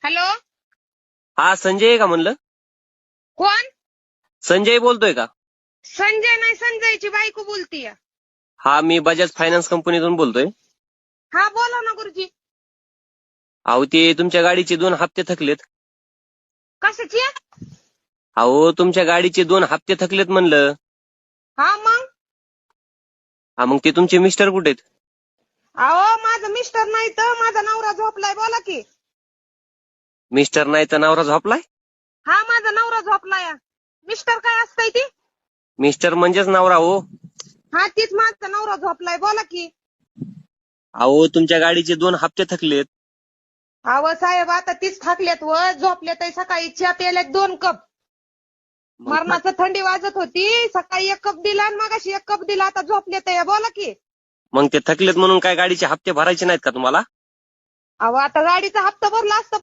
Hello. हा संजय आहे का म्हणलं? कोण? संजय बोलतोय का? संजय नाही, संजयची बायको बोलतीय. हा मी बजाज फायनान्स कंपनीतून बोलतोय. हा बोला ना गुरुजी. अहो ते तुमच्या गाडीचे 2 हप्ते थकलेत. कशाची? अहो तुमच्या गाडीचे 2 हप्ते थकलेत म्हणलं. हा मग? हा मग ते तुमचे मिस्टर कुठे आहेत? अहो माझं मिस्टर नाही तर माझा नवरा झोपलाय, बोला की. मिस्टर नाही तर नवरा झोपलाय? हा माझा नवरा झोपलाय. मिस्टर काय असतंय ती? मिस्टर म्हणजेच नवरा हो. हा तीच माझा नवरा झोपलाय, बोला की. अहो तुमच्या गाडीचे 2 हप्ते थकलेत. अहो साहेब आता तीच थाकल्यात व झोपल्यात. सकाळी चहा प्यायल्यात 2 कप. मग मरणाचं थंडी वाजत होती. सकाळी 1 कप दिला आणि मगाशी 1 कप दिला. आता झोपल्यात, बोला की. मग ते थकलेत म्हणून काय गाडीचे हप्ते भरायचे नाहीत का तुम्हाला? अहो आता गाडीचा हप्ता भरला असता